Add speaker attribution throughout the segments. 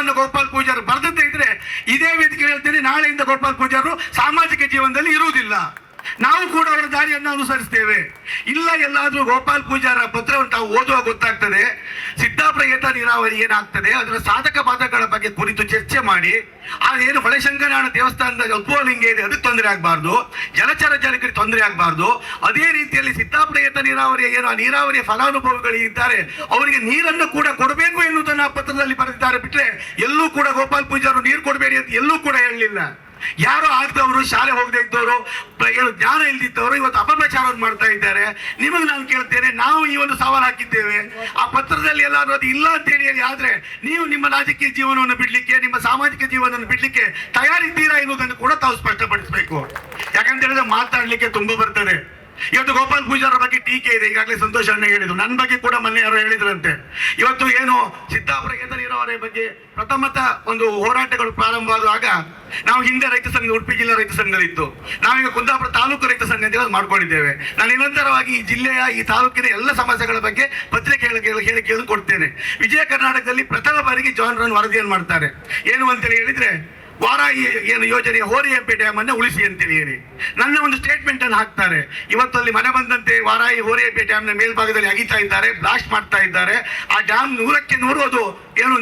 Speaker 1: ಪತ್ರವನ್ನು ಗೋಪಾಲ್ ಪೂಜಾರಿ ಬರೆದದ್ದೇ ಇದ್ರೆ ಇದೇ ವೇದಿಕೆ ಹೇಳ್ತೇನೆ, ನಾಳೆಯಿಂದ ಗೋಪಾಲ್ ಪೂಜಾರು ಸಾಮಾಜಿಕ ಜೀವನದಲ್ಲಿ ಇರುವುದಿಲ್ಲ. ನಾವು ಕೂಡ ಅವರ ದಾರಿಯನ್ನು ಅನುಸರಿಸ್ತೇವೆ. ಇಲ್ಲ, ಎಲ್ಲಾದ್ರೂ ಗೋಪಾಲ್ ಪೂಜಾರ ಪತ್ರವನ್ನು ತಾವು ಓದುವಾಗ ಗೊತ್ತಾಗ್ತದೆ ಸಿದ್ದಾಪುರ ಏತ ನೀರಾವರಿ ಏನಾಗ್ತದೆ, ಅದರ ಸಾಧಕ ಬಾಧಕಗಳ ಬಗ್ಗೆ ಕುರಿತು ಚರ್ಚೆ ಮಾಡಿ, ಅದೇನು ಹೊಳೆಶಂಕರನಾರಾಯಣ ದೇವಸ್ಥಾನದ ಉದ್ಭವಲಿಂಗ ಇದೆ ಅದಕ್ಕೆ ತೊಂದರೆ ಆಗಬಾರ್ದು, ಜಲಚರ ಜನರಿಗೆ ತೊಂದರೆ ಆಗಬಾರ್ದು. ಅದೇ ರೀತಿಯಲ್ಲಿ ಸಿದ್ದಾಪುರ ಏತ ನೀರಾವರಿಯ ಏನು ಆ ನೀರಾವರಿಯ ಫಲಾನುಭವಿಗಳಿದ್ದಾರೆ ಅವರಿಗೆ ನೀರನ್ನು ಕೂಡ ಕೊಡಬೇಕು ಎನ್ನುವುದನ್ನು ಆ ಪತ್ರದಲ್ಲಿ ಬರೆದಿದ್ದಾರೆ. ಬಿಟ್ಟರೆ ಎಲ್ಲೂ ಕೂಡ ಗೋಪಾಲ್ ಪೂಜಾರು ನೀರು ಕೊಡಬೇಡಿ ಅಂತ ಎಲ್ಲೂ ಕೂಡ ಹೇಳಲಿಲ್ಲ. ಯಾರೋ ಆಗದವರು, ಶಾಲೆ ಹೋಗದೆ ಇದ್ದವರು, ಏನು ಜ್ಞಾನ ಇಲ್ದಿದ್ದವರು ಇವತ್ತು ಅಪಪ್ರಚಾರವನ್ನು ಮಾಡ್ತಾ ಇದ್ದಾರೆ. ನಿಮಗೆ ನಾನು ಕೇಳ್ತೇನೆ, ನಾವು ಈ ಒಂದು ಸವಾಲು ಹಾಕಿದ್ದೇವೆ, ಆ ಪತ್ರದಲ್ಲಿ ಎಲ್ಲಾದ್ರೂ ಅದು ಇಲ್ಲ ಅಂತ ಹೇಳಿ ಆದ್ರೆ ನೀವು ನಿಮ್ಮ ರಾಜಕೀಯ ಜೀವನವನ್ನು ಬಿಡ್ಲಿಕ್ಕೆ, ನಿಮ್ಮ ಸಾಮಾಜಿಕ ಜೀವನವನ್ನು ಬಿಡ್ಲಿಕ್ಕೆ ತಯಾರಿದ್ದೀರಾ ಎನ್ನುವುದನ್ನು ಕೂಡ ತಾವು ಸ್ಪಷ್ಟಪಡಿಸಬೇಕು. ಯಾಕಂತ ಹೇಳಿದ್ರೆ ಮಾತಾಡ್ಲಿಕ್ಕೆ ತುಂಬಾ ಬರ್ತದೆ. ಇವತ್ತು ಗೋಪಾಲ್ ಪೂಜಾರ ಬಗ್ಗೆ ಟೀಕೆ ಇದೆ, ಈಗಾಗಲೇ ಸಂತೋಷ್ ಅಣ್ಣ ಹೇಳಿದ್ರು, ನನ್ನ ಬಗ್ಗೆ ಕೂಡ ಮೊನ್ನೆ ಯಾರೋ ಹೇಳಿದ್ರಂತೆ. ಇವತ್ತು ಏನು ಸಿದ್ದಾಪುರ ಏತ ನೀರಾವರಿ ಬಗ್ಗೆ ಪ್ರಥಮತ ಒಂದು ಹೋರಾಟಗಳು ಪ್ರಾರಂಭವಾದಾಗ ನಾವು ಹಿಂದೆ ರೈತ ಸಂಘ, ಉಡುಪಿ ಜಿಲ್ಲಾ ರೈತ ಸಂಘದಲ್ಲಿತ್ತು, ನಾವೀಗ ಕುಂದಾಪುರ ತಾಲೂಕು ರೈತ ಸಂಘ ಅಂತ ಮಾಡ್ಕೊಂಡಿದ್ದೇವೆ. ನಾನು ನಿರಂತರವಾಗಿ ಈ ಜಿಲ್ಲೆಯ ಈ ತಾಲೂಕಿನ ಎಲ್ಲ ಸಮಸ್ಯೆಗಳ ಬಗ್ಗೆ ಪತ್ರಿಕೆ ಹೇಳಿಕೆಯನ್ನು ಕೊಡ್ತೇನೆ. ವಿಜಯ ಕರ್ನಾಟಕದಲ್ಲಿ ಪ್ರಥಮ ಬಾರಿಗೆ ಜಾನ್ ರನ್ ವರದಿಯನ್ನು ಮಾಡ್ತಾರೆ. ಏನು ಅಂತೇಳಿ ಹೇಳಿದ್ರೆ, ವಾರಾಯಿ ಏನು ಯೋಜನೆ ಹೋರಿಯಂಪೆ ಡ್ಯಾಮ್ ಅನ್ನು ಉಳಿಸಿ ಅಂತೇಳಿ ಹೇಳಿ ನನ್ನ ಒಂದು ಸ್ಟೇಟ್ಮೆಂಟ್ ಅನ್ನು ಹಾಕ್ತಾರೆ. ಇವತ್ತು ಅಲ್ಲಿ ಮನೆ ಬಂದಂತೆ ವಾರಾಯಿ ಹೋರಿಯಂಪೆ ಡ್ಯಾಮ್ ನ ಮೇಲ್ಭಾಗದಲ್ಲಿ ಅಗಿತಾ ಇದ್ದಾರೆ, ಬ್ಲಾಸ್ಟ್ ಮಾಡ್ತಾ ಇದ್ದಾರೆ. ಆ ಡ್ಯಾಮ್ 100ಕ್ಕೆ 100 ಅದು ಏನು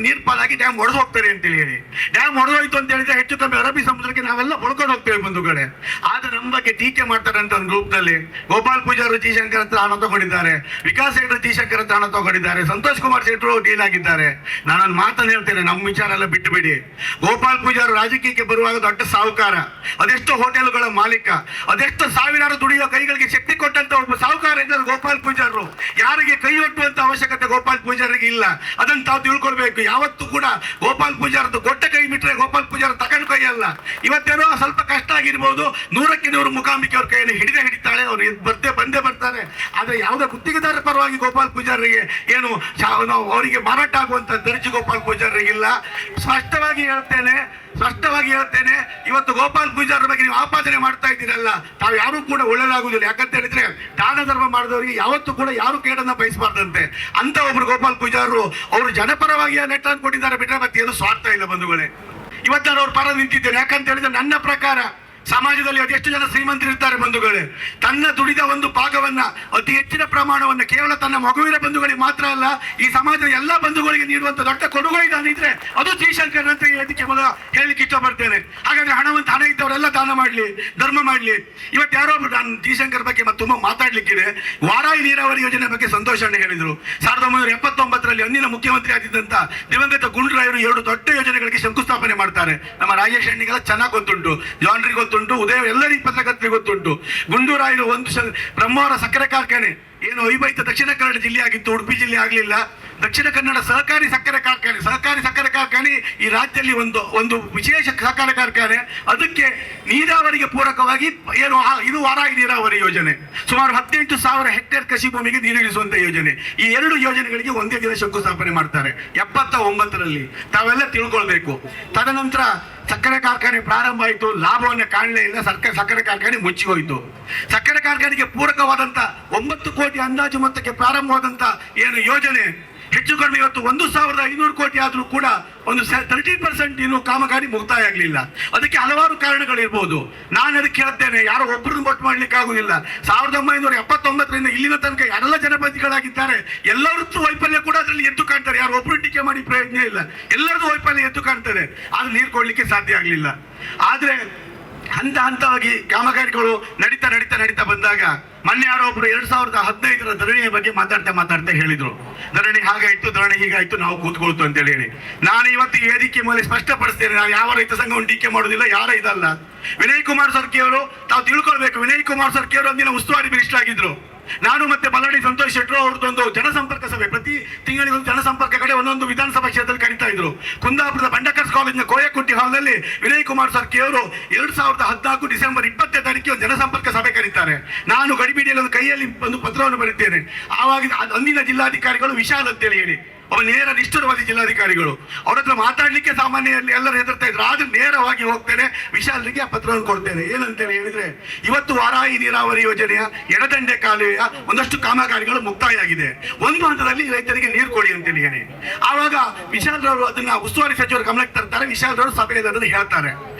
Speaker 1: ನೀರ್ಪಾಲಾಗಿ ಡ್ಯಾಮ್ ಒಡೆದು ಹೋಗ್ತಾರೆ ಅಂತೇಳಿ ಹೇಳಿ. ಡ್ಯಾಮ್ ಒಡೆದೋಯ್ತು ಅಂತ ಹೇಳಿದ್ರೆ ಹೆಚ್ಚು ಕಮ್ಮಿ ಅರಬ್ಬಿ ಸಮುದ್ರಕ್ಕೆ ನಾವೆಲ್ಲ ಹೊಡ್ಕೊಂಡು ಹೋಗ್ತೇವೆ ಬಂಧುಗಳೇ. ಆದ್ರೆ ನಮ್ಮ ಬಗ್ಗೆ ಟೀಕೆ ಮಾಡ್ತಾರೆ ಅಂತ ಒಂದು ಗ್ರೂಪ್ ನಲ್ಲಿ ಗೋಪಾಲ್ ಪೂಜಾರು ಜೀಶಂಕರ್ ಹತ್ರ ಹಣ ತಗೊಂಡಿದ್ದಾರೆ, ವಿಕಾಸ್ ಶೆಟ್ಟರ್ ಜೀಶಂಕರ್ ಹತ್ರ ಹಣ ತಗೊಂಡಿದ್ದಾರೆ, ಸಂತೋಷ್ ಕುಮಾರ್ ಶೆಟ್ಟರು ಡೀಲ್ ಆಗಿದ್ದಾರೆ. ನಾನೊಂದು ಮಾತನ್ನು ಹೇಳ್ತೇನೆ, ನಮ್ಮ ವಿಚಾರ ಎಲ್ಲ ಬಿಟ್ಟು ಬಿಡಿ. ಗೋಪಾಲ್ ಪೂಜಾರು ರಾಜಕೀಯಕ್ಕೆ ಬರುವಾಗ ದೊಡ್ಡ ಸಾಹುಕಾರ, ಅದೆಷ್ಟೋ ಹೋಟೆಲ್ಗಳ ಮಾಲೀಕ, ಅದೆಷ್ಟು ಸಾವಿರಾರು ದುಡಿಯುವ ಕೈಗಳಿಗೆ ಶಕ್ತಿ ಕೊಟ್ಟಂತ ಒಬ್ಬ ಸಾಹುಕಾರ ಇದ್ದಾರೆ ಗೋಪಾಲ್ ಪೂಜಾರರು. ಯಾರಿಗೆ ಕೈ ಒಟ್ಟುವಂತ ಅವಶ್ಯಕತೆ ಗೋಪಾಲ್ ಪೂಜಾರಿಗೆ ಇಲ್ಲ, ಅದನ್ನು ತಾವು ತಿಳ್ಕೊಳ್ಬೇಕು. ಯಾವತ್ತೂ ಕೂಡ ಗೋಪಾಲ್ ಪೂಜಾರದ್ದು ಗೊಡ್ಡ ಕೈ ಬಿಟ್ರೆ ಗೋಪಾಲ್ ಪೂಜಾರ ತಗೊಂಡು ಕೈ ಅಲ್ಲ. ಇವತ್ತೇನೋ ಸ್ವಲ್ಪ ಕಷ್ಟ ಆಗಿರ್ಬೋದು, 100ಕ್ಕೆ 100 ಮುಖಾಂಬಿಕೆ ಅವ್ರ ಕೈಯಲ್ಲಿ ಹಿಡಿತಾಳೆ, ಅವ್ರು ಬಂದೇ ಬರ್ತಾರೆ. ಆದ್ರೆ ಯಾವುದೇ ಗುತ್ತಿಗೆದಾರ ಪರವಾಗಿ ಗೋಪಾಲ್ ಪೂಜಾರಿಗೆ ಏನು ಅವರಿಗೆ ಮಾರಾಟ ಆಗುವಂತ ದರ್ಜಿ ಗೋಪಾಲ್ ಪೂಜಾರಿಗಿಲ್ಲ. ಸ್ಪಷ್ಟವಾಗಿ ಹೇಳ್ತೇನೆ, ಇವತ್ತು ಗೋಪಾಲ್ ಪೂಜಾರ ಬಗ್ಗೆ ನೀವು ಆಪಾದನೆ ಮಾಡ್ತಾ ಇದ್ದೀರಲ್ಲ, ತಾವು ಯಾರು ಕೂಡ ಒಳ್ಳೆಯದಾಗುದಿಲ್ಲ. ಯಾಕಂತ ಹೇಳಿದ್ರೆ ದಾನ ಧರ್ಮ ಮಾಡಿದವರಿಗೆ ಯಾವತ್ತೂ ಕೂಡ ಯಾರು ಕೇಡನ್ನ ಬಯಸಬಾರ್ದಂತೆ. ಅಂತ ಒಬ್ರು ಗೋಪಾಲ್ ಪೂಜಾರರು ಅವರು ಜನಪರವಾಗಿ ನೆಟ್ ಕೊಟ್ಟಿದ್ದಾರೆ ಬಿಟ್ಟರೆ ಮತ್ತೆ ಏನು ಸ್ವಾರ್ಥ ಇಲ್ಲ ಬಂಧುಗಳೇ. ಇವತ್ತು ನಾನು ಅವ್ರ ಪರ ನಿಂತಿದ್ದೇನೆ. ಯಾಕಂತ ಹೇಳಿದ್ರೆ ನನ್ನ ಪ್ರಕಾರ ಸಮಾಜದಲ್ಲಿ ಅದೆಷ್ಟು ಜನ ಶ್ರೀಮಂತರಿರ್ತಾರೆ ಬಂಧುಗಳೇ, ತನ್ನ ದುಡಿದ ಒಂದು ಭಾಗವನ್ನ, ಅತಿ ಹೆಚ್ಚಿನ ಪ್ರಮಾಣವನ್ನು ಕೇವಲ ತನ್ನ ಮಗುವಿನ ಬಂಧುಗಳಿಗೆ ಮಾತ್ರ ಅಲ್ಲ, ಈ ಸಮಾಜದ ಎಲ್ಲಾ ಬಂಧುಗಳಿಗೆ ನೀಡುವಂತ ದೊಡ್ಡ ಕೊಡುಗೆ ಇದ್ದಾನಿದ್ರೆ ಅದು ಜೀಶಂಕರ್ ಅಂತ ಅದಕ್ಕೆ ಮೊದಲ ಹೇಳಲಿಕ್ಕೆ ಇಷ್ಟಪಡ್ತೇನೆ. ಹಾಗಾದ್ರೆ ಹಣ ಇದ್ದವರೆಲ್ಲ ದಾನ ಮಾಡ್ಲಿ, ಧರ್ಮ ಮಾಡ್ಲಿ. ಇವತ್ತು ಯಾರೋ ನಾನು ಜೀಶಂಕರ್ ಬಗ್ಗೆ ತುಂಬಾ ಮಾತಾಡ್ಲಿಕ್ಕಿದೆ. ವಾರಾಯಿ ನೀರಾವರಿ ಯೋಜನೆ ಬಗ್ಗೆ ಸಂತೋಷ್ ಅಣ್ಣ ಹೇಳಿದ್ರು. 1979ರಲ್ಲಿ ಅಂದಿನ ಮುಖ್ಯಮಂತ್ರಿ ಆಗಿದ್ದಂತ ದಿವಂಗತ ಗುಂಡ್ರಾಯರು 2 ದೊಡ್ಡ ಯೋಜನೆಗಳಿಗೆ ಶಂಕುಸ್ಥಾಪನೆ ಮಾಡ್ತಾರೆ. ನಮ್ಮ ರಾಜೇಶ್ ಅಣ್ಣಿಗೆಲ್ಲ ಚೆನ್ನಾಗಿ ಗೊತ್ತುಂಟು, ಜಾನ್ರಿಗೆ ಗೊತ್ತುಂಟು, ಉದಯ ಎಲ್ಲರಿಗೂ ಪತ್ರಕರ್ತರಿಗೆ ಗೊತ್ತುಂಟು. ಗುಂಡೂರಾಯರು ಒಂದು ಬ್ರಹ್ಮಾವರ ಸಕ್ಕರೆ ಕಾರ್ಖಾನೆ ಏನು ಅವಿಭಜಿತ ದಕ್ಷಿಣ ಕನ್ನಡ ಜಿಲ್ಲೆ ಆಗಿತ್ತು, ಉಡುಪಿ ಜಿಲ್ಲೆ ಆಗಲಿಲ್ಲ. ದಕ್ಷಿಣ ಕನ್ನಡ ಸಹಕಾರಿ ಸಕ್ಕರೆ ಕಾರ್ಖಾನೆ ಈ ರಾಜ್ಯದಲ್ಲಿ ಒಂದು ವಿಶೇಷ ಸಹಕಾರಿ ಕಾರ್ಖಾನೆ. ಅದಕ್ಕೆ ನೀರಾವರಿಗೆ ಪೂರಕವಾಗಿ ಏನು ಇದು ವಾರಾಯಿ ನೀರಾವರಿ ಯೋಜನೆ, ಸುಮಾರು 18,000 ಹೆಕ್ಟೇರ್ ಕೃಷಿ ಭೂಮಿಗೆ ನೀರಿಳಿಸುವಂತ ಯೋಜನೆ. ಈ 2 ಯೋಜನೆಗಳಿಗೆ ಒಂದೇ ದಿನ ಶಂಕುಸ್ಥಾಪನೆ ಮಾಡ್ತಾರೆ 79ರಲ್ಲಿ. ತಾವೆಲ್ಲ ತಿಳ್ಕೊಳ್ಬೇಕು. ತದನಂತರ ಸಕ್ಕರೆ ಕಾರ್ಖಾನೆ ಪ್ರಾರಂಭ ಆಯಿತು, ಲಾಭವನ್ನು ಕಾಣಲೇ ಇಲ್ಲ, ಸಕ್ಕರೆ ಕಾರ್ಖಾನೆ ಮುಚ್ಚಿ ಹೋಯಿತು. ಸಕ್ಕರೆ ಕಾರ್ಖಾನೆಗೆ ಪೂರಕವಾದಂತ 9 ಕೋಟಿ ಅಂದಾಜು ಮೊತ್ತಕ್ಕೆ ಪ್ರಾರಂಭವಾದಂತ ಏನು ಯೋಜನೆ ಹೆಚ್ಚು ಕಡಿಮೆ ಇವತ್ತು 1,500 ಕೋಟಿ ಆದ್ರೂ ಕೂಡ ಒಂದು 30% ಇನ್ನು ಕಾಮಗಾರಿ ಮುಕ್ತಾಯ ಆಗಲಿಲ್ಲ. ಅದಕ್ಕೆ ಹಲವಾರು ಕಾರಣಗಳಿರ್ಬೋದು. ನಾನು ಅದಕ್ಕೆ ಹೇಳ್ತೇನೆ, ಯಾರೋ ಒಬ್ಬರನ್ನು ಒಟ್ಟು ಮಾಡ್ಲಿಕ್ಕೆ ಆಗುದಿಲ್ಲ. 1979ರಿಂದ ಇಲ್ಲಿನ ತನಕ ಯಾರೆಲ್ಲ ಜನಪ್ರತಿನಿಧಿಗಳಾಗಿದ್ದಾರೆ ಎಲ್ಲರದ್ದು ವೈಫಲ್ಯ ಕೂಡ ಅದರಲ್ಲಿ ಎದ್ದು ಕಾಣ್ತಾರೆ. ಯಾರು ಒಬ್ಬರು ಟೀಕೆ ಮಾಡಿ ಪ್ರಯೋಜನ ಇಲ್ಲ, ಎಲ್ಲರದ್ದು ವೈಫಲ್ಯ ಎದ್ದು ಕಾಣ್ತದೆ. ಆದ್ರೆ ನೀರು ಕೊಡ್ಲಿಕ್ಕೆ ಸಾಧ್ಯ ಆಗಲಿಲ್ಲ. ಆದ್ರೆ ಹಂತವಾಗಿ ಕಾಮಗಾರಿಗಳು ನಡೀತಾ ಬಂದಾಗ ಮೊನ್ನೆ ಯಾರೋ ಒಬ್ರು 2015ರ ಧರಣಿಯ ಬಗ್ಗೆ ಮಾತಾಡ್ತಾ ಹೇಳಿದ್ರು, ಧರಣಿ ಹಾಗಾಯ್ತು, ಧರಣಿ ಹೀಗಾಯ್ತು, ನಾವು ಕೂತ್ಕೊಳ್ತು ಅಂತ ಹೇಳಿ. ನಾನು ಇವತ್ತು ಈ ವೇದಿಕೆ ಮೇಲೆ ಸ್ಪಷ್ಟಪಡಿಸ್ತೇನೆ, ನಾವು ಯಾವ ರೈತ ಸಂಘವನ್ನು ಟೀಕೆ ಮಾಡೋದಿಲ್ಲ, ಯಾರ ಇದಲ್ಲ. ವಿನಯ್ ಕುಮಾರ್ ಸರ್ಕಿ ಅವರು ತಾವು ತಿಳ್ಕೊಳ್ಬೇಕು, ವಿನಯ್ ಕುಮಾರ್ ಸರ್ಕಿ ಅವರು ಒಂದಿನ ಉಸ್ತುವಾರಿ ಮಿನಿಸ್ಟರ್ ಆಗಿದ್ರು. ನಾನು ಮತ್ತೆ ಬಲ್ಲಾಡಿ ಸಂತೋಷ್ ಶೆಟ್ಟರು ಅವ್ರದ್ದೊಂದು ಜನಸಂಪರ್ಕ ಸಭೆ, ಪ್ರತಿ ತಿಂಗಳಿಗೆ ಒಂದು ಜನಸಂಪರ್ಕ ಕಡೆ ಒಂದೊಂದು ವಿಧಾನಸಭಾ ಕ್ಷೇತ್ರದಲ್ಲಿ ಕರೀತಾ ಇದ್ರು. ಕುಂದಾಪುರದ ಬಂಡಕರ್ಸ್ ಕಾಲೇಜಿನ ಕೋಯಕುಟ್ಟಿ ಹಾಲ್ನಲ್ಲಿ ವಿನಯ್ ಕುಮಾರ್ ಸರ್ಕಿ ಅವರು 2014 ಡಿಸೆಂಬರ್ 20ನೇ ತಾರೀಕಿಗೆ ಒಂದು ಜನಸಂಪರ್ಕ ಸಭೆ ಕರೀತಾರೆ. ನಾನು ಗಡಿಬಿಡಿಯಲ್ಲಿ ಒಂದು ಕೈಯಲ್ಲಿ ಒಂದು ಪತ್ರವನ್ನು ಬರೀತೇನೆ. ಆವಾಗ ಅಂದಿನ ಜಿಲ್ಲಾಧಿಕಾರಿಗಳು ವಿಶಾಲ್ ಅಂತೇಳಿ ಹೇಳಿ ಒಬ್ಬ ನೇರ ನಿಷ್ಠುರವಾದಿ ಜಿಲ್ಲಾಧಿಕಾರಿಗಳು. ಅವ್ರ ಹತ್ರ ಮಾತಾಡ್ಲಿಕ್ಕೆ ಸಾಮಾನ್ಯರಲ್ಲಿ ಎಲ್ಲರೂ ಹೆದರ್ತಾ ಇದ್ರು. ಆದ್ರೆ ನೇರವಾಗಿ ಹೋಗ್ತೇನೆ, ವಿಶಾಲ್ರಿಗೆ ಆ ಪತ್ರವನ್ನು ಕೊಡ್ತೇನೆ. ಏನಂತೇಳಿ ಹೇಳಿದ್ರೆ, ಇವತ್ತು ವಾರಾಹಿ ನೀರಾವರಿ ಯೋಜನೆಯ ಎಡದಂಡೆ ಕಾಲುವೆಯ ಒಂದಷ್ಟು ಕಾಮಗಾರಿಗಳು ಮುಕ್ತಾಯ ಆಗಿದೆ. ಒಂದು ಹಂತದಲ್ಲಿ ರೈತರಿಗೆ ನೀರು ಕೊಡಿ ಅಂತೇಳಿ ಹೇಳಿ ಆವಾಗ ವಿಶಾಲ್ ರವರು ಅದನ್ನ ಉಸ್ತುವಾರಿ ಸಚಿವರು ಗಮನಕ್ಕೆ ತರ್ತಾರೆ. ವಿಶಾಲ್ ರವರು ಸಭೆಯಲ್ಲಿ ಅದನ್ನು ಹೇಳ್ತಾರೆ.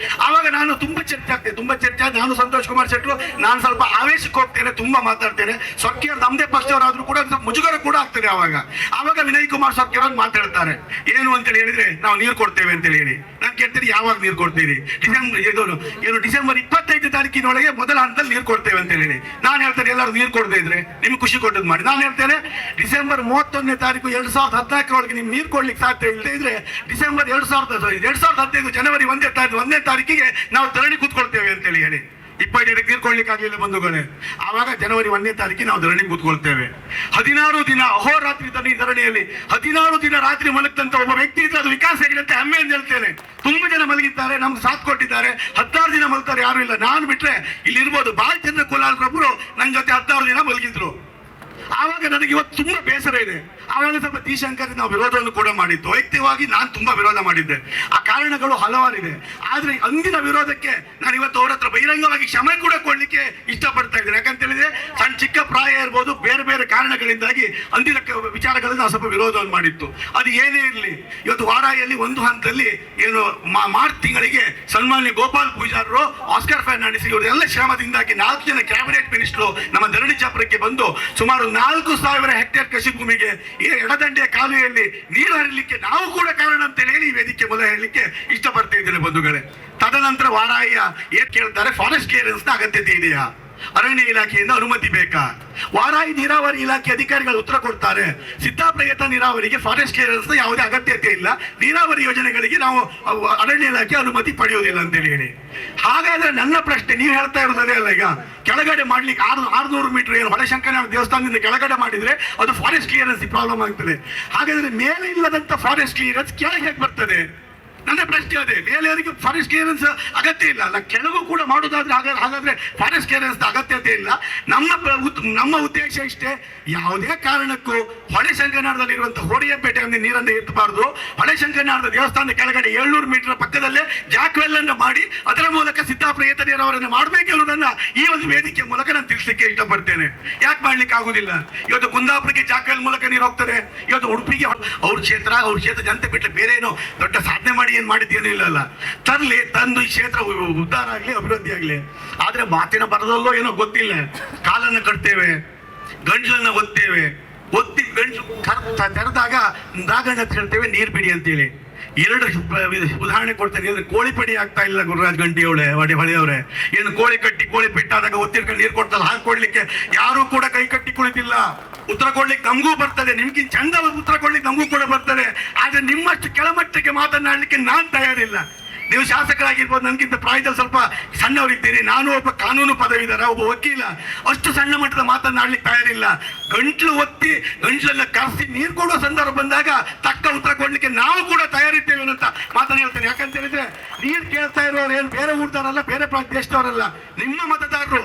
Speaker 1: ಆವಾಗ ನಾನು ತುಂಬಾ ಚರ್ಚೆ ಆಗ್ತೇನೆ. ನಾನು ಸಂತೋಷ್ ಕುಮಾರ್ ಶೆಟ್ಟರು ನಾನು ಸ್ವಲ್ಪ ಆವೇಶಕ್ಕೆ ಹೋಗ್ತೇನೆ, ತುಂಬಾ ಮಾತಾಡ್ತೇನೆ. ಸರ್ಕಾರ ನಮ್ಮದೇ ಪಕ್ಷವರಾದ್ರೂ ಕೂಡ ಮುಜುಗರ ಕೂಡ ಆಗ್ತದೆ. ಆವಾಗ ವಿನಯ್ ಕುಮಾರ್ ಸರ್ಕಾರ ಮಾತಾಡ್ತಾರೆ. ಏನು ಅಂತೇಳಿ ಹೇಳಿದ್ರೆ, ನಾವು ನೀರು ಕೊಡ್ತೇವೆ ಅಂತೇಳಿ ಹೇಳಿ. ನಾನು ಕೇಳ್ತೀನಿ, ಯಾವಾಗ ನೀರು ಕೊಡ್ತೀರಿ? ಡಿಸೆಂಬರ್ 25 ತಾರೀಕಿನೊಳಗೆ ಮೊದಲ ಹಂತದಲ್ಲಿ ನೀರು ಕೊಡ್ತೇವೆ ಅಂತ ಹೇಳಿ. ನಾನು ಹೇಳ್ತೇನೆ, ಎಲ್ಲರೂ ನೀರು ಕೊಡದೇ ಇದ್ರೆ ನಿಮ್ಗೆ ಖುಷಿ ಕೊಟ್ಟದ್ದು ಮಾಡಿ. ನಾನು ಹೇಳ್ತೇನೆ, ಡಿಸೆಂಬರ್ 31ನೇ ತಾರೀಕು 2014 ನಿಮ್ಗೆ ನೀರು ಕೊಡ್ಲಿಕ್ಕೆ ಸಾಧ್ಯ ಇಲ್ಲದೆ ಇದ್ರೆ ಡಿಸೆಂಬರ್ 2015 ಜನವರಿ 1ನೇ ತಾರೀಕಿಗೆ ನಾವು ಧರಣಿ ಕೂತ್ಕೊಳ್ತೇವೆ ಅಂತೇಳಿ ಹೇಳಿ. 22 ನೀರು ಕೊಡ್ಲಿಕ್ಕಾಗಲಿಲ್ಲ ಬಂಧುಗಳೇ. ಆವಾಗ ಜನವರಿ 1ನೇ ತಾರೀಕಿಗೆ ನಾವು ಧರಣಿ ಕೂತ್ಕೊಳ್ತೇವೆ. 16 ದಿನ ಅಹೋರಾತ್ರಿ ಧರಣಿಯಲ್ಲಿ 16 ದಿನ ರಾತ್ರಿ ಮಲಗ್ತಂತ ಒಬ್ಬ ವ್ಯಕ್ತಿ ಇದ್ರೆ ಅದು ವಿಕಾಸ್ ಹೆಗಡೆ ಅಂತ ಹೆಮ್ಮೆ ಅಂತ ಹೇಳ್ತೇನೆ. ತುಂಬಾ ಜನ ಮಲಗಿದ್ದಾರೆ, ನಮ್ಗೆ ಸಾಥ್ ಕೊಟ್ಟಿದ್ದಾರೆ. 16 ದಿನ ಮಲಗ್ತಾರೆ, ಯಾರು ಇಲ್ಲ. ನಾನು ಬಿಟ್ರೆ ಇಲ್ಲಿ ಇರ್ಬೋದು ಬಾಲಚಂದ್ರ ಕೋಲಾರೊಬ್ಬರು ನನ್ನ ಜೊತೆ 16 ದಿನ ಮಲಗಿದ್ರು. ಆವಾಗ ನನಗೆ ಇವತ್ತು ತುಂಬಾ ಬೇಸರ ಇದೆ. ಆವಾಗ ಸ್ವಲ್ಪ ತೀಶಂಕರ್ ನಾವು ವಿರೋಧವನ್ನು ಕೂಡ ಮಾಡಿದ್ದು. ವೈಯಕ್ತಿಕವಾಗಿ ನಾನು ತುಂಬಾ ವಿರೋಧ ಮಾಡಿದ್ದೆ. ಆ ಕಾರಣಗಳು ಹಲವಾರಿದೆ. ಆದ್ರೆ ಅಂದಿನ ವಿರೋಧಕ್ಕೆ ನಾನು ಇವತ್ತು ಅವ್ರ ಹತ್ರ ಬಹಿರಂಗವಾಗಿ ಕ್ಷಮೆ ಕೂಡ ಕೊಡ್ಲಿಕ್ಕೆ ಇಷ್ಟಪಡ್ತಾ ಇದ್ದೇನೆ. ಯಾಕಂತ ಹೇಳಿದ್ರೆ ಸಣ್ಣ ಚಿಕ್ಕ ಪ್ರಾಯ ಇರ್ಬೋದು, ಬೇರೆ ಬೇರೆ ಕಾರಣಗಳಿಂದಾಗಿ ಅಂದಿನ ವಿಚಾರಗಳಲ್ಲಿ ನಾವು ಸ್ವಲ್ಪ ವಿರೋಧವನ್ನು ಮಾಡಿತ್ತು. ಅದು ಏನೇ ಇರಲಿ, ಇವತ್ತು ವಾರಾಹಿಯಲ್ಲಿ ಒಂದು ಹಂತದಲ್ಲಿ ಏನು ಮಾರ್ಚ್ ತಿಂಗಳಿಗೆ ಸನ್ಮಾನ್ಯ ಗೋಪಾಲ್ ಪೂಜಾರರು, ಆಸ್ಕರ್ ಫರ್ನಾಂಡಿಸ್ ಇವರೆಲ್ಲ ಶ್ರಮದಿಂದಾಗಿ 4 ಜನ ಕ್ಯಾಬಿನೆಟ್ ಮಿನಿಸ್ಟರ್ ನಮ್ಮ ಧರಣಿ ಚಾಪರಕ್ಕೆ ಬಂದು ಸುಮಾರು 4,000 ಹೆಕ್ಟೇರ್ ಕೃಷಿ ಭೂಮಿಗೆ ಈ ಎಡದಂಡೆಯ ಕಾಲುವೆಯಲ್ಲಿ ನೀರು ಹರಿಲಿಕ್ಕೆ ನಾವು ಕೂಡ ಕಾರಣ ಅಂತ ಹೇಳಿ ಈ ವೇದಿಕೆ ಮೊದಲು ಹೇಳಲಿಕ್ಕೆ ಇಷ್ಟಪಡ್ತಾ ಇದ್ದೇನೆ ಬಂಧುಗಳೇ. ತದನಂತರ ವಾರಾಹಿಯ ಏನ್ ಕೇಳ್ತಾರೆ, ಫಾರೆಸ್ಟ್ ಕ್ಲಿಯರೆನ್ಸ್ ನ ಅಗತ್ಯತೆ ಇದೆಯಾ, ಅರಣ್ಯ ಇಲಾಖೆಯಿಂದ ಅನುಮತಿ ಬೇಕಾ? ವಾರಾಹಿ ನೀರಾವರಿ ಇಲಾಖೆ ಅಧಿಕಾರಿಗಳು ಉತ್ತರ ಕೊಡ್ತಾರೆ, ಸಿದ್ದಾಪ್ರಯತ ನೀರಾವರಿಗೆ ಫಾರೆಸ್ಟ್ ಕ್ಲಿಯರೆನ್ಸ್ ಯಾವುದೇ ಅಗತ್ಯತೆ ಇಲ್ಲ, ನೀರಾವರಿ ಯೋಜನೆಗಳಿಗೆ ನಾವು ಅರಣ್ಯ ಇಲಾಖೆ ಅನುಮತಿ ಪಡೆಯುವುದಿಲ್ಲ ಅಂತೇಳಿ ಹೇಳಿ. ಹಾಗಾದ್ರೆ ನನ್ನ ಪ್ರಶ್ನೆ, ನೀವು ಹೇಳ್ತಾ ಇರೋದೇ ಅಲ್ಲ, ಈಗ ಕೆಳಗಡೆ ಮಾಡ್ಲಿಕ್ಕೆ 600 ಮೀಟರ್ ಏನು ಹೊಳೆಶಂಕರನಾಥ ದೇವಸ್ಥಾನದಿಂದ ಕೆಳಗಡೆ ಮಾಡಿದ್ರೆ ಅದು ಫಾರೆಸ್ಟ್ ಕ್ಲಿಯರೆನ್ಸ್ ಪ್ರಾಬ್ಲಮ್ ಆಗ್ತದೆ. ಹಾಗಾದ್ರೆ ಮೇಲೆ ಇಲ್ಲದಂತ ಫಾರೆಸ್ಟ್ ಕ್ಲಿಯರೆನ್ಸ್ ಕೆಳಗೆ ಹೇಗೆ ಬರ್ತದೆ? ನನ್ನ ಪ್ರಶ್ನೆ ಅದೇ. ಮೇಲೆ ಅವರಿಗೆ ಫಾರೆಸ್ಟ್ ಕ್ಲಿಯರೆನ್ಸ್ ಅಗತ್ಯ ಇಲ್ಲ ಅಲ್ಲ, ಕೆಳಗೂ ಕೂಡ ಮಾಡೋದಾದ್ರೆ ಹಾಗಾದ್ರೆ ಫಾರೆಸ್ಟ್ ಕ್ಲಿಯರೆನ್ಸ್ ಅಗತ್ಯತೆ ಇಲ್ಲ. ನಮ್ಮ ಉದ್ದೇಶ ಇಷ್ಟೇ, ಯಾವುದೇ ಕಾರಣಕ್ಕೂ ಹೊಳೆಶಂಕರನಾಥದಲ್ಲಿರುವಂತಹ ಹೋಡಿಯಪೇಟೆಯಲ್ಲಿ ನೀರನ್ನು ಎತ್ತಬಾರದು. ಹೊಳೆಶಂಕರನಾಥದ ದೇವಸ್ಥಾನದ ಕೆಳಗಡೆ 700 ಮೀಟರ್ ಪಕ್ಕದಲ್ಲೇ ಜಾಕ್ವೆಲ್ ಅನ್ನು ಮಾಡಿ ಅದರ ಮೂಲಕ ಸಿದ್ದಾಪ್ರಯತ ನೀರಾವರಿಯನ್ನು ಮಾಡಬೇಕೆನ್ನುವುದನ್ನ ಈ ಒಂದು ವೇದಿಕೆ ಮೂಲಕ ನಾನು ತಿಳಿಸಲಿಕ್ಕೆ ಇಷ್ಟಪಡ್ತೇನೆ. ಯಾಕೆ ಮಾಡ್ಲಿಕ್ಕೆ ಆಗುದಿಲ್ಲ? ಇವತ್ತು ಕುಂದಾಪುರಕ್ಕೆ ಜಾಕ್ವೆಲ್ ಮೂಲಕ ನೀರು ಹೋಗ್ತಾರೆ. ಇವತ್ತು ಉಡುಪಿಗೆ ಅವ್ರ ಕ್ಷೇತ್ರ ಜನತೆ ಬಿಟ್ಟರೆ ಬೇರೆ ಏನೋ ದೊಡ್ಡ ಸಾಧನೆ ಮಾಡಿ ಏನ್ ಮಾಡಿದ್ದೇನು ಇಲ್ಲಲ್ಲ. ತಂದು ಈ ಕ್ಷೇತ್ರ ಉದ್ಧಾರ ಆಗ್ಲಿ, ಅಭಿವೃದ್ಧಿ ಆಗ್ಲಿ. ಆದ್ರೆ ಮಾತಿನ ಬರದಲ್ಲೋ ಏನೋ ಗೊತ್ತಿಲ್ಲ, ಕಾಲನ್ನ ಕಟ್ತೇವೆ, ಗಂಟ್ಲನ್ನ ಒತ್ತೇವೆ, ಒತ್ತಿ ಗಂಟ್ಲು ತೆರೆದಾಗ ರಾಗಣ್ಣ ಅಂತ ಹೇಳ್ತೇವೆ, ನೀರ್ ಬಿಡಿ ಅಂತೇಳಿ. 2 ಉದಾಹರಣೆ ಕೊಡ್ತೇನೆ. ಕೋಳಿ ಪಡಿ ಆಗ್ತಾ ಇಲ್ಲ ಗುರುರಾಜ್ ಗಂಟಿ ಹೊಳೆಯವರೇ. ಏನು ಕೋಳಿ ಪೆಟ್ಟಾದಾಗ ಒತ್ತಿರ್ಕೊಂಡು ನೀರು ಕೊಡ್ತಲ್ಲ, ಹಾಗೆ ಕೊಡ್ಲಿಕ್ಕೆ ಯಾರು ಕೂಡ ಕೈ ಕಟ್ಟಿ ಕುಳಿತಿಲ್ಲ. ಉತ್ತರ ಕೊಡ್ಲಿಕ್ಕೆ ನಮಗೂ ಬರ್ತದೆ, ನಿಮ್ಗಿಂತ ಚಂದ ಉತ್ತರ ಕೊಡ್ಲಿಕ್ಕೆ ನಮಗೂ ಕೂಡ ಬರ್ತದೆ. ಆದ್ರೆ ನಿಮ್ಮಷ್ಟು ಕೆಳಮಟ್ಟಕ್ಕೆ ಮಾತನಾಡಲಿಕ್ಕೆ ನಾನ್ ತಯಾರಿಲ್ಲ. ನೀವು ಶಾಸಕರಾಗಿರ್ಬೋದು, ನನಗಿಂತ ಪ್ರಾಯದಲ್ಲಿ ಸ್ವಲ್ಪ ಸಣ್ಣವರಿದ್ದೀರಿ. ನಾನು ಒಬ್ಬ ಕಾನೂನು ಪದವೀಧರ, ಒಬ್ಬ ವಕೀಲ. ಅಷ್ಟು ಸಣ್ಣ ಮಟ್ಟದ ಮಾತನಾಡ್ಲಿಕ್ಕೆ ತಯಾರಿಲ್ಲ. ಗಂಟ್ಲು ಒತ್ತಿ ಗಂಟ್ಲನ್ನ ಕರೆಸಿ ನೀರು ಕೊಡುವ ಸಂದರ್ಭ ಬಂದಾಗ ತಕ್ಕ ಉತ್ತರ ಕೊಡ್ಲಿಕ್ಕೆ ನಾವು ಕೂಡ ತಯಾರಿದ್ದೇವೆ ಅಂತ ಮಾತನ್ನ ಹೇಳ್ತೇನೆ. ಯಾಕಂತ ಹೇಳಿದ್ರೆ ನೀರು ಕೇಳ್ತಾ ಇರೋರು ಏನು ಬೇರೆ ಊರ್ದವರಲ್ಲ, ಬೇರೆ ದೇಶದವರಲ್ಲ, ನಿಮ್ಮ ಮತದಾರರು.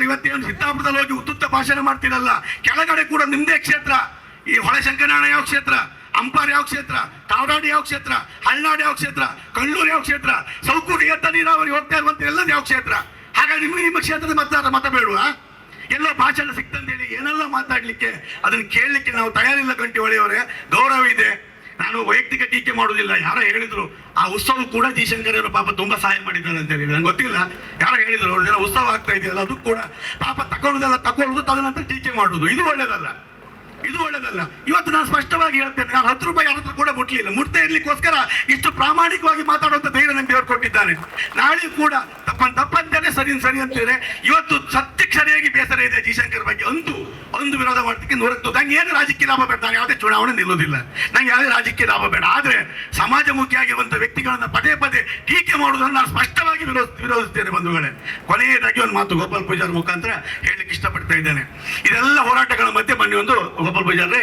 Speaker 1: ಇವತ್ತೇನು ಸಿದ್ದಾಪುರದಲ್ಲಿ ಹೋಗಿ ಉತ್ತುತ್ತ ಭಾಷಣ ಮಾಡ್ತೀರಲ್ಲ, ಕೆಳಗಡೆ ಕೂಡ ನಿಮ್ದೇ ಕ್ಷೇತ್ರ. ಈ ಹೊಳೆಶಂಕರನಾಥ ಯಾವ ಕ್ಷೇತ್ರ, ಅಂಪಾರ್ ಯಾವ ಕ್ಷೇತ್ರ, ತಾವಡಾಡಿ ಯಾವ ಕ್ಷೇತ್ರ, ಹಳ್ನಾಡು ಯಾವ ಕ್ಷೇತ್ರ, ಕಳ್ಳೂರು ಯಾವ ಕ್ಷೇತ್ರ, ಸೌಕೂರು ಎತ್ತ ನೀರಾವರಿ ಹೋಗ್ತಾ ಇರುವಂತ ಎಲ್ಲದ ಯಾವ ಕ್ಷೇತ್ರ? ಹಾಗಾಗಿ ನಿಮಗೆ ನಿಮ್ಮ ಕ್ಷೇತ್ರದ ಮತ ಬೇಡುವ? ಎಲ್ಲೋ ಭಾಷಣ ಸಿಕ್ತಂತೇಳಿ ಏನೆಲ್ಲ ಮಾತಾಡ್ಲಿಕ್ಕೆ, ಅದನ್ನ ಕೇಳಲಿಕ್ಕೆ ನಾವು ತಯಾರಿಲ್ಲ. ಗಂಟಿ ಹೊಳೆಯವರೇ, ಗೌರವ ಇದೆ. ನಾನು ವೈಯಕ್ತಿಕ ಟೀಕೆ ಮಾಡುವುದಿಲ್ಲ. ಯಾರೋ ಹೇಳಿದ್ರು ಆ ಉತ್ಸವ ಕೂಡ ಜಯಶಂಕರ್ ಅವರು ಪಾಪ ತುಂಬಾ ಸಹಾಯ ಮಾಡಿದ್ದಾರೆ ಅಂತ ಹೇಳಿ, ನಂಗೆ ಗೊತ್ತಿಲ್ಲ. ಯಾರೋ ಹೇಳಿದ್ರು, ಅವ್ರ ಜನ ಉತ್ಸವ ಆಗ್ತಾ ಇದೆಯಲ್ಲ, ಅದು ಕೂಡ ಪಾಪ ತಗೊಳ್ಳೋದು ತದನಂತರ ಟೀಕೆ ಮಾಡುದು, ಇದು ಒಳ್ಳೇದಲ್ಲ. ಇವತ್ತು ನಾನು ಸ್ಪಷ್ಟವಾಗಿ ಹೇಳ್ತೇನೆ, ನಾನು 10 ರೂಪಾಯಿ ಯಾರ ಹತ್ರ ಕೂಡ ಮುಟ್ಲಿಲ್ಲ. ಮುಟ್ತಾ ಇರ್ಲಿಕ್ಕೋಸ್ಕರ ಇಷ್ಟು ಪ್ರಾಮಾಣಿಕವಾಗಿ ಮಾತಾಡುವಂತ ಧೈರ್ಯ ನಂಗೆ ದೇವರು ಕೊಟ್ಟಿದ್ದಾನೆ. ನಾಳೆ ಕೂಡ ತಪ್ಪಂತಾನೆ ಸರಿ ಅಂತೇನೆ. ಇವತ್ತು ಸತ್ಯಕ್ಕೆ ಸರಿಯಾಗಿ ಬೇಸರ ಇದೆ ಜಯಶಂಕರ್ ಬಗ್ಗೆ. ಒಂದು ವಿರೋಧ ಮಾಡ್ಲಿಕ್ಕೆ 100 ನಂಗೆ ಏನು ರಾಜಕೀಯ ಲಾಭ ಬೇಡ, ನಾನು ಯಾವುದೇ ಚುನಾವಣೆ ನಿಲ್ಲೋದಿಲ್ಲ, ನಂಗೆ ಯಾವುದೇ ರಾಜಕೀಯ ಲಾಭ ಬೇಡ. ಆದ್ರೆ ಸಮಾಜಮುಖಿಯಾಗಿರುವಂತಹ ವ್ಯಕ್ತಿಗಳನ್ನ ಪದೇ ಟೀಕೆ ಮಾಡುವುದನ್ನು ನಾನು ಸ್ಪಷ್ಟವಾಗಿ ವಿರೋಧಿಸ್ತೇನೆ ಬಂಧುಗಳೇ. ಕೊನೆಯದಾಗಿ ಒಂದು ಮಾತು ಗೋಪಾಲ್ ಪೂಜಾರ್ ಮುಖಾಂತರ ಹೇಳಲಿಕ್ಕೆ ಇಷ್ಟಪಡ್ತಾ ಇದ್ದೇನೆ. ಇದೆಲ್ಲ ಹೋರಾಟಗಳ ಮಧ್ಯೆ ಮೊನ್ನೆ ಒಂದು ಗೋಪಾಲ್ ಪೂಜಾರ್ರೆ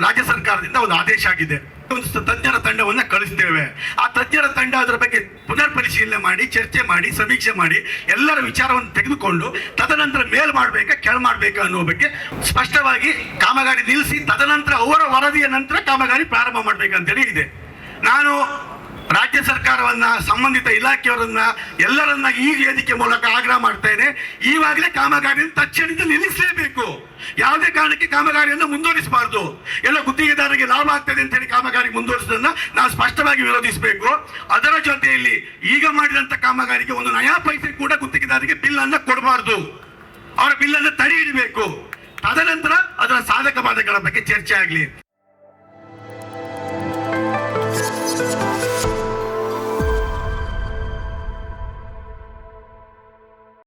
Speaker 1: ರಾಜ್ಯ ಸರ್ಕಾರದಿಂದ ಒಂದು ಆದೇಶ ಆಗಿದೆ. ಒಂದು ತಜ್ಞರ ತಂಡವನ್ನ ಕಳಿಸ್ತೇವೆ. ಆ ತಜ್ಞರ ತಂಡ ಅದರ ಬಗ್ಗೆ ಪುನರ್ ಪರಿಶೀಲನೆ ಮಾಡಿ, ಚರ್ಚೆ ಮಾಡಿ, ಸಮೀಕ್ಷೆ ಮಾಡಿ, ಎಲ್ಲರ ವಿಚಾರವನ್ನು ತೆಗೆದುಕೊಂಡು ತದನಂತರ ಮೇಲ್ ಮಾಡ್ಬೇಕಾ ಕೆಳ ಮಾಡ್ಬೇಕಾ ಅನ್ನೋ ಬಗ್ಗೆ ಸ್ಪಷ್ಟವಾಗಿ ಕಾಮಗಾರಿ ನಿಲ್ಲಿಸಿ ತದನಂತರ ಅವರ ವರದಿಯ ನಂತರ ಕಾಮಗಾರಿ ಪ್ರಾರಂಭ ಮಾಡ್ಬೇಕಂತೇಳಿ ಇದೆ. ನಾನು ರಾಜ್ಯ ಸರ್ಕಾರವನ್ನ, ಸಂಬಂಧಿತ ಇಲಾಖೆಯವರನ್ನ, ಎಲ್ಲರನ್ನ ಈ ವೇದಿಕೆ ಮೂಲಕ ಆಗ್ರಹ ಮಾಡ್ತೇನೆ. ಈವಾಗಲೇ ಕಾಮಗಾರಿಯನ್ನು ತಕ್ಷಣದಿಂದ ನಿಲ್ಲಿಸಲೇಬೇಕು. ಯಾವುದೇ ಕಾರಣಕ್ಕೆ ಕಾಮಗಾರಿಯನ್ನು ಮುಂದುವರಿಸಬಾರದು. ಎಲ್ಲ ಗುತ್ತಿಗೆದಾರರಿಗೆ ಲಾಭ ಆಗ್ತದೆ ಅಂತ ಹೇಳಿ ಕಾಮಗಾರಿ ಮುಂದುವರಿಸೋದನ್ನ ನಾವು ಸ್ಪಷ್ಟವಾಗಿ ವಿರೋಧಿಸಬೇಕು. ಅದರ ಜೊತೆಯಲ್ಲಿ ಈಗ ಮಾಡಿದಂತ ಕಾಮಗಾರಿಗೆ ಒಂದು ನಯಾ ಪೈಸೆ ಕೂಡ ಗುತ್ತಿಗೆದಾರರಿಗೆ ಬಿಲ್ ಅನ್ನ ಕೊಡಬಾರದು. ಅವರ ಬಿಲ್ ಅನ್ನು ತಡೆ ಹಿಡಿಬೇಕು. ತದನಂತರ ಅದರ ಸಾಧಕ ಬಾಧಕಗಳ ಬಗ್ಗೆ ಚರ್ಚೆ ಆಗಲಿ.